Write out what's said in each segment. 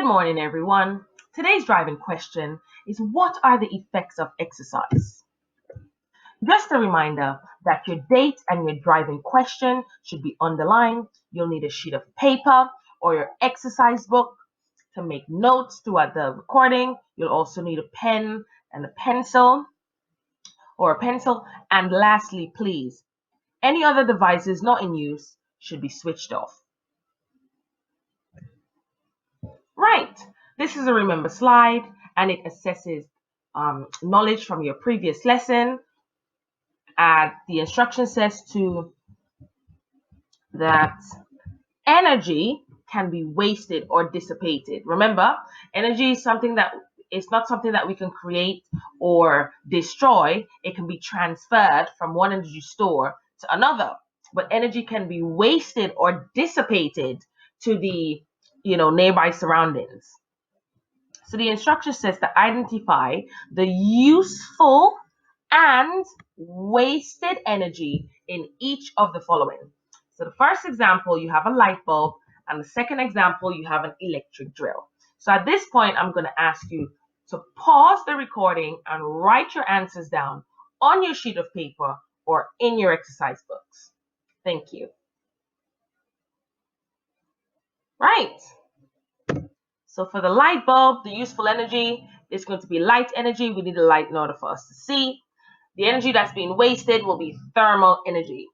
Good morning, everyone. Today's driving question is, what are the effects of exercise? Just a reminder that your date and your driving question should be underlined. You'll need a sheet of paper or your exercise book to make notes throughout the recording. You'll also need a pen and a pencil or a pencil. And lastly, please, any other devices not in use should be switched off. Right, this is a remember slide and it assesses knowledge from your previous lesson. And the instruction says that energy can be wasted or dissipated. Remember, energy is something that it's not something that we can create or destroy. It can be transferred from one energy store to another. But energy can be wasted or dissipated to the nearby surroundings. So the instruction says to identify the useful and wasted energy in each of the following. So the first example, you have a light bulb, and the second example, you have an electric drill. So at this point, I'm going to ask you to pause the recording and write your answers down on your sheet of paper or in your exercise books. Thank you. Right. So for the light bulb, the useful energy is going to be light energy. We need a light in order for us to see. The energy that's being wasted will be thermal energy.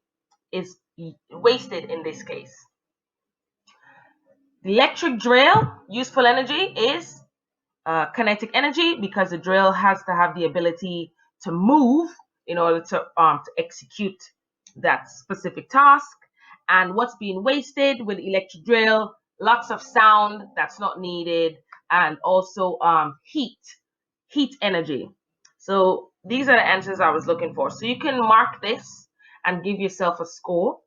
Is wasted in this case. The electric drill, useful energy is kinetic energy, because the drill has to have the ability to move in order to execute that specific task. And what's being wasted with the electric drill, lots of sound that's not needed, and also heat energy. So these are the answers I was looking for. So you can mark this and give yourself a score,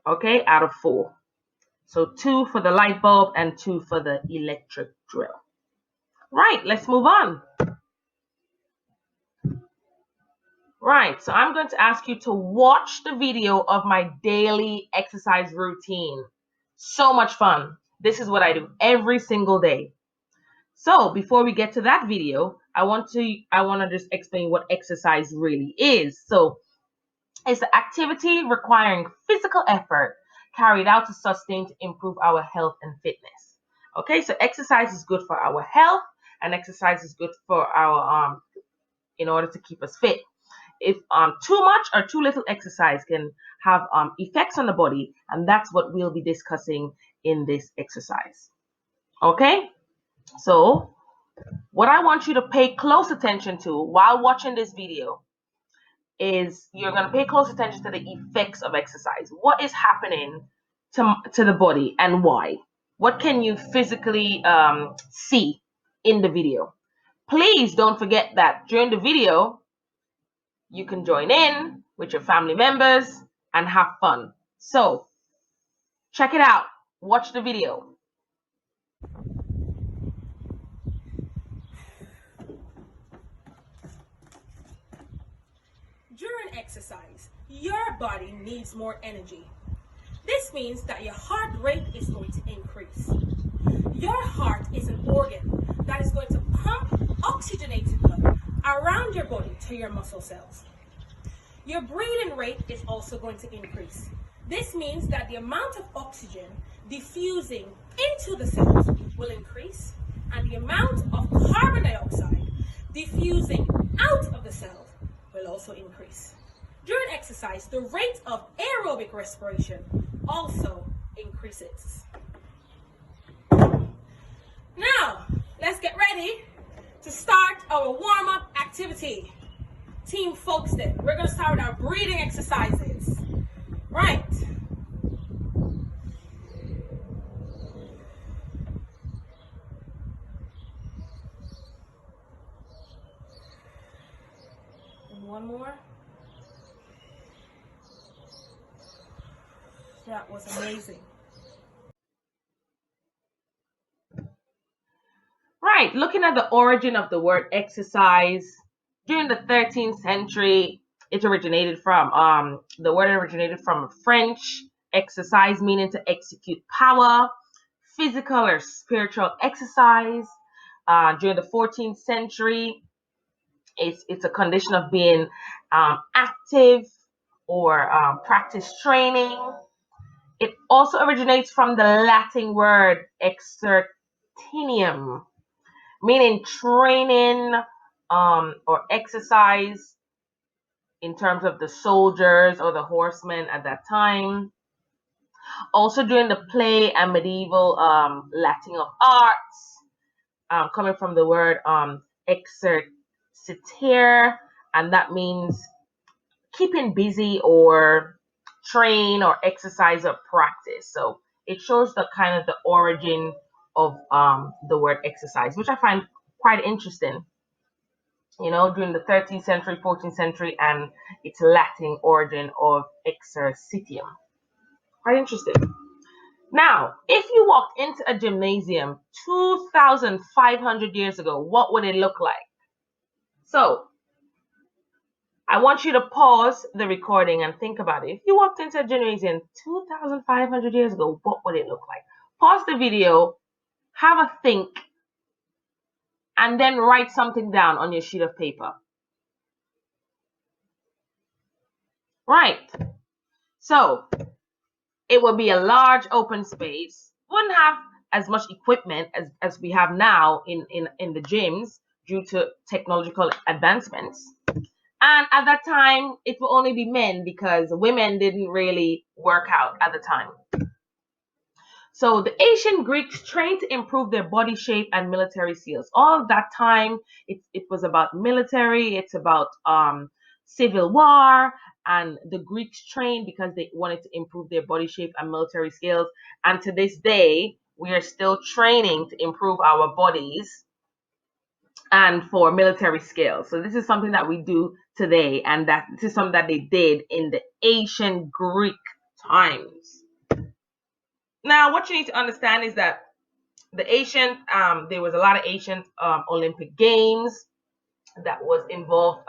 okay, out of 4. So 2 for the light bulb and 2 for the electric drill. Right, let's move on. Right, so I'm going to ask you to watch the video of my daily exercise routine. So much fun. This is what I do every single day. So before we get to that video, I want to just explain what exercise really is. So it's the activity requiring physical effort carried out to sustain to improve our health and fitness. Okay, so exercise is good for our health, and exercise is good for our in order to keep us fit. If too much or too little exercise can have effects on the body, and that's what we'll be discussing in this exercise. Okay, so what I want you to pay close attention to while watching this video is you're going to pay close attention to the effects of exercise. What is happening to the body and why? What can you physically see in the video? Please don't forget that during the video, you can join in with your family members and have fun. So check it out. Watch the video. During exercise, your body needs more energy. This means that your heart rate is going to increase. Your heart is an organ that is going to pump oxygenated blood around your body to your muscle cells. Your breathing rate is also going to increase. This means that the amount of oxygen diffusing into the cells will increase, and the amount of carbon dioxide diffusing out of the cells will also increase. During exercise, the rate of aerobic respiration also increases. Now, let's get ready to start our warm-up activity. Team Folkestone, we're going to start with our breathing exercises. Right. And one more. That was amazing. Right, looking at the origin of the word exercise, during the 13th century, the word originated from French exercise, meaning to execute power, physical or spiritual exercise. During the 14th century, it's a condition of being active or practice training. It also originates from the Latin word exertinium, meaning training or exercise in terms of the soldiers or the horsemen at that time. Also during the play and medieval Latin of arts, coming from the word exercitare, and that means keeping busy or train or exercise or practice. So it shows the kind of the origin of the word exercise, which I find quite interesting. During the 13th century, 14th century, and its Latin origin of exercitium. Quite interesting. Now, if you walked into a gymnasium 2,500 years ago, what would it look like? So, I want you to pause the recording and think about it. If you walked into a gymnasium 2,500 years ago, what would it look like? Pause the video, have a think, and then write something down on your sheet of paper. Right. So, it would be a large open space. Wouldn't have as much equipment as we have now in the gyms due to technological advancements. And at that time, it will only be men because women didn't really work out at the time. So the ancient Greeks trained to improve their body shape and military skills. All of that time, it was about military. It's about civil war, and the Greeks trained because they wanted to improve their body shape and military skills. And to this day, we are still training to improve our bodies and for military skills. So this is something that we do today, and that this is something that they did in the ancient Greek times. Now, what you need to understand is that there was a lot of ancient Olympic games that was involved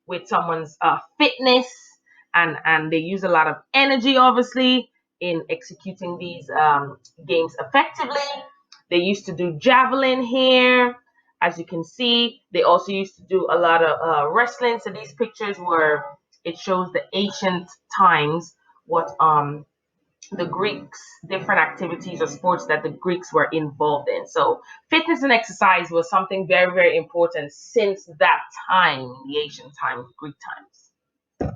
with someone's fitness, and they use a lot of energy, obviously, in executing these games effectively. They used to do javelin here, as you can see. They also used to do a lot of wrestling. So these pictures it shows the ancient times, what the Greeks, different activities or sports that the Greeks were involved in. So fitness and exercise was something very, very important since that time, the ancient times, Greek times.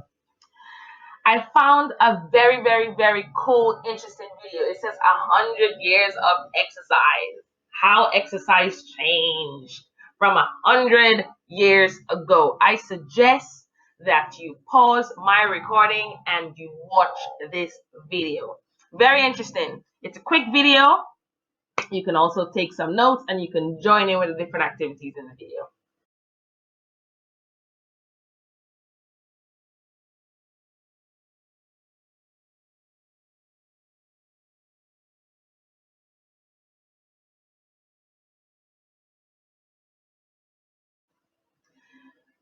I found a very, very, very cool, interesting video. It says 100 years of exercise, how exercise changed from 100 years ago. I suggest that you pause my recording and you watch this video. Very interesting. It's a quick video. You can also take some notes and you can join in with the different activities in the video.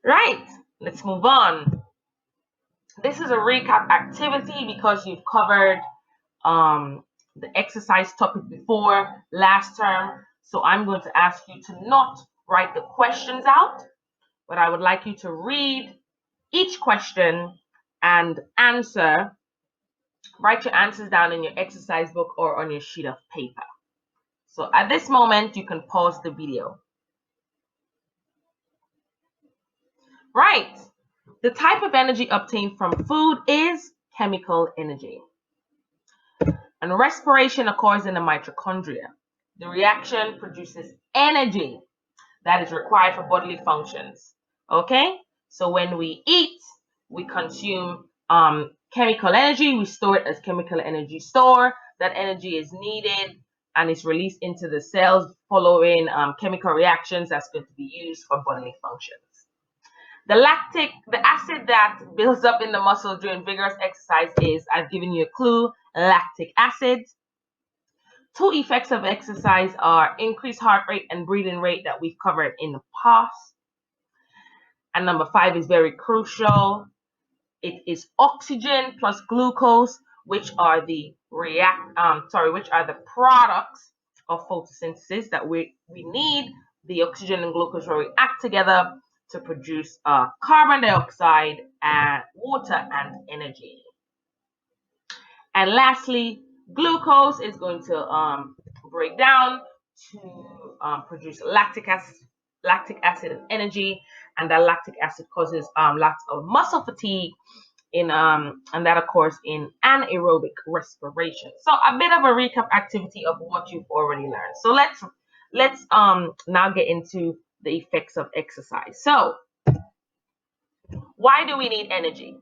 Right, let's move on. This is a recap activity because you've covered the exercise topic before last term. So I'm going to ask you to not write the questions out, but I would like you to read each question and write your answers down in your exercise book or on your sheet of paper. So at this moment, you can pause the video. Right. The type of energy obtained from food is chemical energy. And respiration occurs in the mitochondria. The reaction produces energy that is required for bodily functions. Okay? So when we eat, we consume chemical energy. We store it as chemical energy store. That energy is needed and is released into the cells following chemical reactions that's going to be used for bodily functions. The acid that builds up in the muscle during vigorous exercise is, I've given you a clue, lactic acid. Two effects of exercise are increased heart rate and breathing rate that we've covered in the past. And number 5 is very crucial. It is oxygen plus glucose, which are the which are the products of photosynthesis that we need. The oxygen and glucose will react together to produce carbon dioxide and water and energy. And lastly, glucose is going to break down to produce lactic acid and energy, and that lactic acid causes lots of muscle fatigue and that occurs in anaerobic respiration. So a bit of a recap activity of what you've already learned. So let's now get into the effects of exercise. So why do we need energy?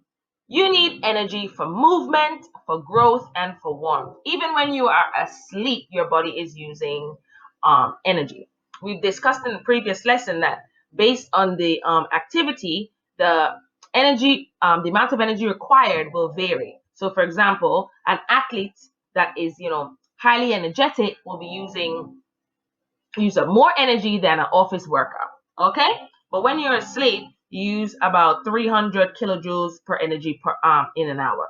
You need energy for movement, for growth, and for warmth. Even when you are asleep, your body is using energy. We've discussed in the previous lesson that based on the activity, the amount of energy required will vary. So, for example, an athlete that is, highly energetic will be use up more energy than an office worker. Okay, but when you're asleep, you use about 300 kilojoules per energy per in an hour.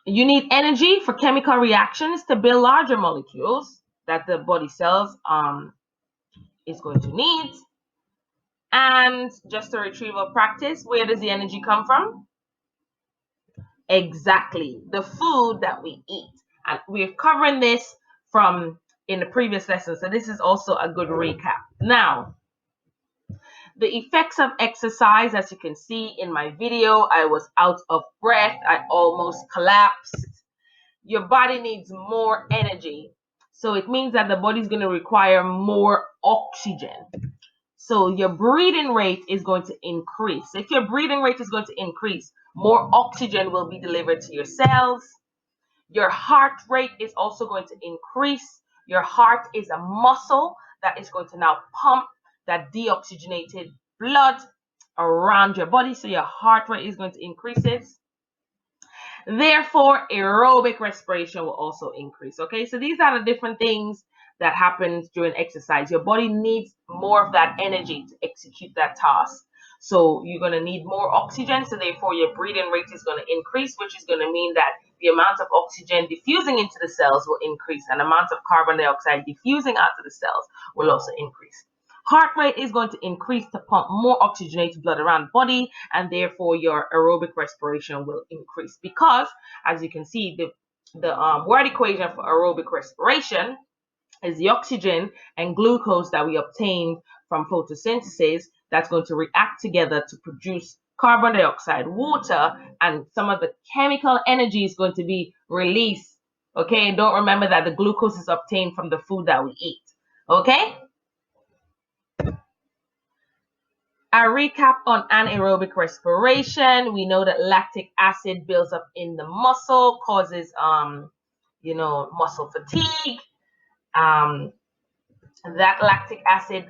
You need energy for chemical reactions to build larger molecules that the body cells is going to need. And just a retrieval practice, where does the energy come from? Exactly, the food that we eat. And we're covering this from in the previous lesson, so this is also a good recap. Now, the effects of exercise, as you can see in my video, I was out of breath. I almost collapsed. Your body needs more energy. So it means that the body's going to require more oxygen. So your breathing rate is going to increase. If your breathing rate is going to increase, more oxygen will be delivered to your cells. Your heart rate is also going to increase. Your heart is a muscle that is going to now pump that deoxygenated blood around your body. So your heart rate is going to increase it. Therefore, aerobic respiration will also increase. Okay, so these are the different things that happens during exercise. Your body needs more of that energy to execute that task. So you're going to need more oxygen. So therefore, your breathing rate is going to increase, which is going to mean that the amount of oxygen diffusing into the cells will increase, and the amount of carbon dioxide diffusing out of the cells will also increase. Heart rate is going to increase to pump more oxygenated blood around the body, and therefore your aerobic respiration will increase, because as you can see, the word equation for aerobic respiration is the oxygen and glucose that we obtain from photosynthesis that's going to react together to produce carbon dioxide, water, and some of the chemical energy is going to be released. Okay, and don't remember that the glucose is obtained from the food that we eat. Okay, a recap on anaerobic respiration. We know that lactic acid builds up in the muscle, causes muscle fatigue. That lactic acid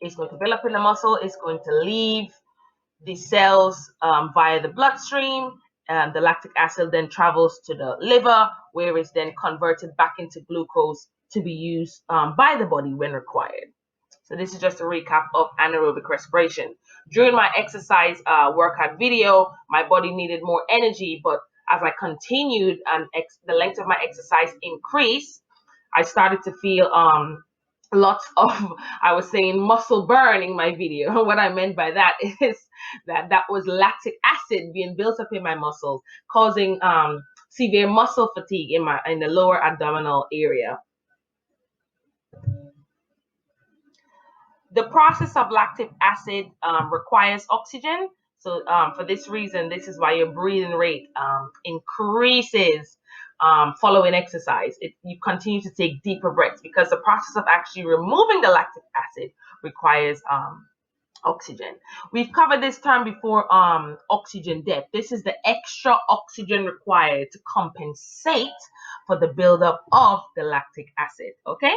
is going to build up in the muscle, is going to leave the cells via the bloodstream. The lactic acid then travels to the liver, where it's then converted back into glucose to be used by the body when required. So this is just a recap of anaerobic respiration. During my exercise workout video, my body needed more energy, but as I continued and the length of my exercise increased, I started to feel lots of, I was saying, muscle burn in my video. What I meant by that is that was lactic acid being built up in my muscles, causing severe muscle fatigue in the lower abdominal area. The process of lactic acid requires oxygen. So for this reason, this is why your breathing rate increases following exercise. You continue to take deeper breaths, because the process of actually removing the lactic acid requires oxygen. We've covered this term before, oxygen debt. This is the extra oxygen required to compensate for the buildup of the lactic acid. Okay?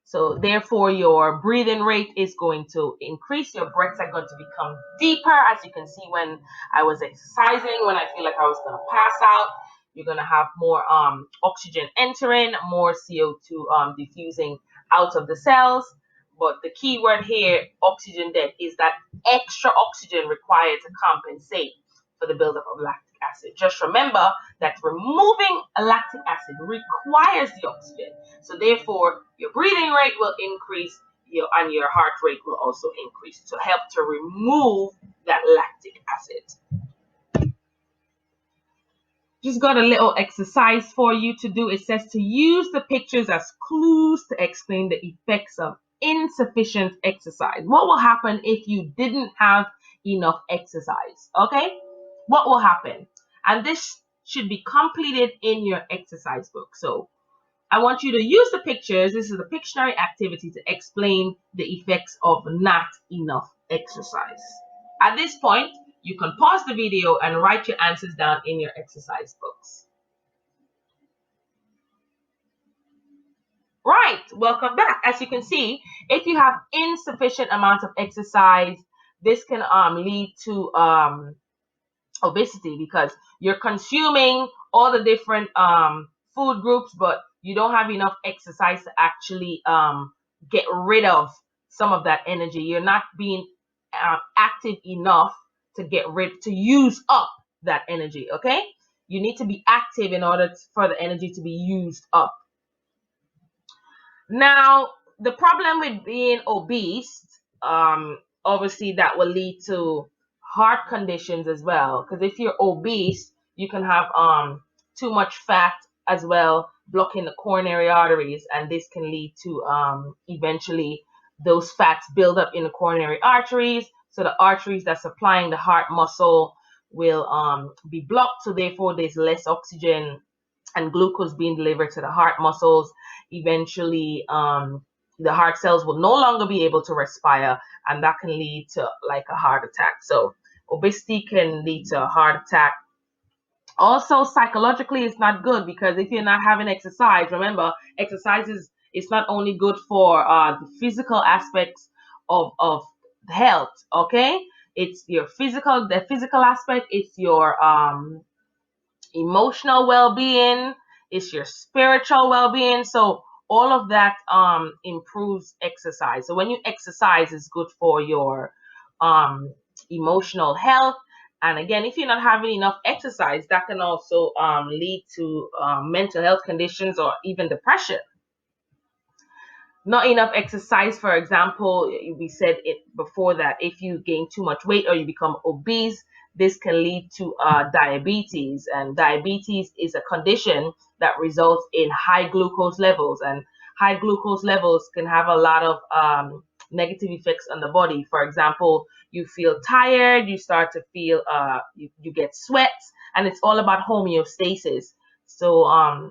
So therefore, your breathing rate is going to increase. Your breaths are going to become deeper. As you can see, when I was exercising, when I feel like I was going to pass out, you're going to have more oxygen entering, more CO2 diffusing out of the cells. But the key word here, oxygen debt, is that extra oxygen required to compensate for the buildup of lactic acid. Just remember that removing lactic acid requires the oxygen. So therefore, your breathing rate will increase and your heart rate will also increase to help to remove that lactic acid. Just got a little exercise for you to do. It says to use the pictures as clues to explain the effects of insufficient exercise. What will happen if you didn't have enough exercise? Okay, what will happen? And this should be completed in your exercise book. So I want you to use the pictures. This is a Pictionary activity to explain the effects of not enough exercise. At this point, you can pause the video and write your answers down in your exercise books. Right, welcome back. As you can see, if you have insufficient amount of exercise, this can lead to obesity because you're consuming all the different food groups, but you don't have enough exercise to actually get rid of some of that energy. You're not being active enough to use up that energy. Okay, you need to be active in order for the energy to be used up. Now, the problem with being obese, obviously that will lead to heart conditions as well. Because if you're obese, you can have too much fat as well, blocking the coronary arteries, and this can lead to eventually those fats build up in the coronary arteries. So the arteries that's supplying the heart muscle will be blocked. So therefore, there's less oxygen and glucose being delivered to the heart muscles. Eventually, the heart cells will no longer be able to respire, and that can lead to like a heart attack. So obesity can lead to a heart attack. Also, psychologically, it's not good because if you're not having exercise, remember, exercise is it's not only good for the physical aspects of health. Okay, it's the physical aspect. It's your emotional well-being, it's your spiritual well-being. So all of that improves exercise. So when you exercise, it's good for your emotional health. And again, if you're not having enough exercise, that can also lead to mental health conditions or even depression. Not enough exercise, for example, we said it before that if you gain too much weight or you become obese, this can lead to diabetes. And diabetes is a condition that results in high glucose levels. And high glucose levels can have a lot of negative effects on the body. For example, you feel tired, you start to feel, you get sweats, and it's all about homeostasis. So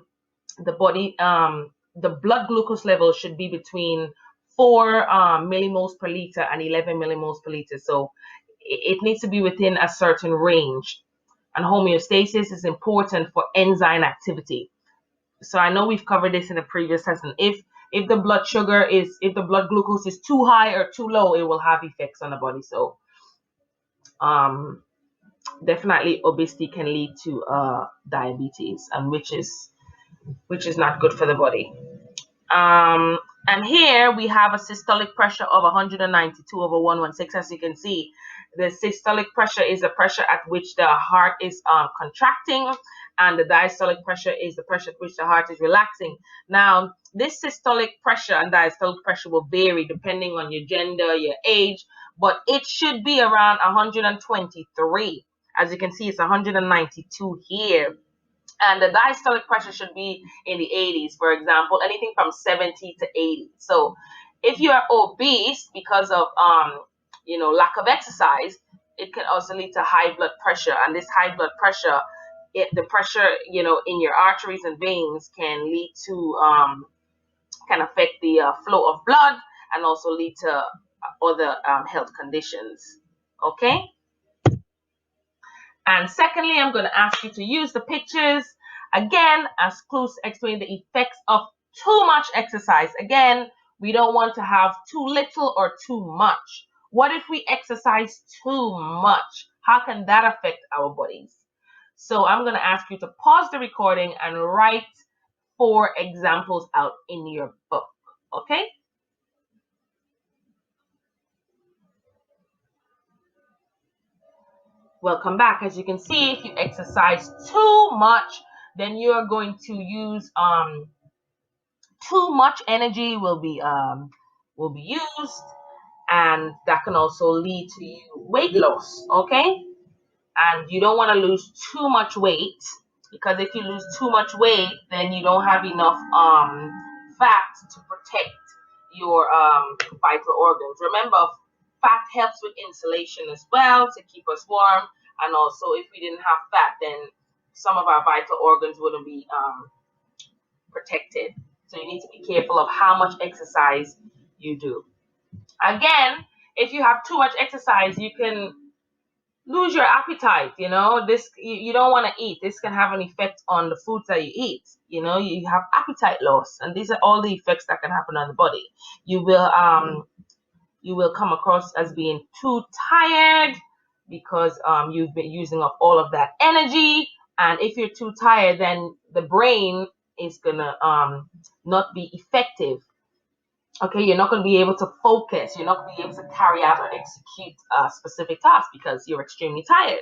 the body, the blood glucose level should be between 4 millimoles per liter and 11 millimoles per liter. So it needs to be within a certain range. And homeostasis is important for enzyme activity. So I know we've covered this in a previous lesson. If the blood glucose is too high or too low, it will have effects on the body. So definitely obesity can lead to diabetes, and which is not good for the body. And here we have a systolic pressure of 192 over 116. As you can see, the systolic pressure is the pressure at which the heart is contracting, and the diastolic pressure is the pressure at which the heart is relaxing. Now, this systolic pressure and diastolic pressure will vary depending on your gender, your age, but it should be around 123. As you can see, it's 192 here. And the diastolic pressure should be in the 80s, for example, anything from 70 to 80. So if you are obese because of lack of exercise, it can also lead to high blood pressure. And this high blood pressure, the pressure in your arteries and veins can lead to can affect the flow of blood and also lead to other health conditions. Okay. And secondly, I'm going to ask you to use the pictures again as clues to explain the effects of too much exercise. Again, we don't want to have too little or too much. What if we exercise too much? How can that affect our bodies? So I'm going to ask you to pause the recording and write 4 examples out in your book. Okay? Welcome back. As you can see, if you exercise too much, then you're going to use too much energy will be used, and that can also lead to you weight loss. Okay, and you don't want to lose too much weight, because if you lose too much weight, then you don't have enough fat to protect your vital organs. Remember, fat helps with insulation as well to keep us warm, and also if we didn't have fat, then some of our vital organs wouldn't be protected. So you need to be careful of how much exercise you do. Again, if you have too much exercise, you can lose your appetite. This, you don't want to eat. This can have an effect on the foods that you eat. You have appetite loss, and these are all the effects that can happen on the body. You will come across as being too tired, because you've been using up all of that energy. And if you're too tired, then the brain is gonna not be effective. Okay, you're not going to be able to focus. You're not going to be able to carry out or execute a specific task because you're extremely tired.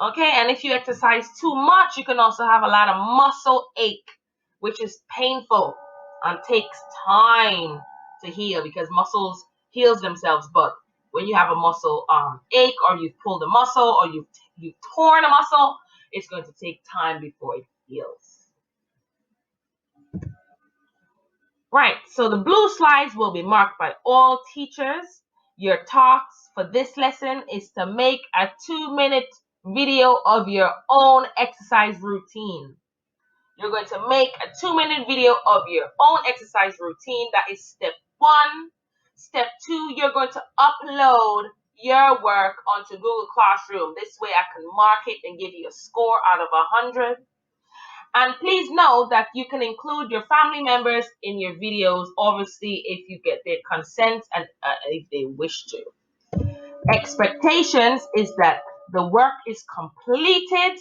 Okay, and if you exercise too much, you can also have a lot of muscle ache, which is painful and takes time to heal, because muscles heals themselves. But when you have a muscle ache, or you've pulled a muscle, or you've torn a muscle, it's going to take time before it heals. Right, so the blue slides will be marked by all teachers. Your tasks for this lesson is to make a 2-minute video of your own exercise routine. You're going to make a 2-minute video of your own exercise routine. That is step 1. Step 2, you're going to upload your work onto Google Classroom. This way I can mark it and give you a score out of 100. And please know that you can include your family members in your videos, obviously, if you get their consent and if they wish to. Expectations is that the work is completed,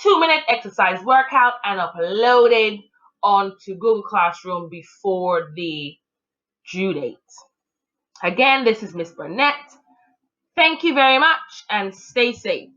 2-minute exercise workout, and uploaded onto Google Classroom before the due date. Again, this is Miss Burnett. Thank you very much, and stay safe.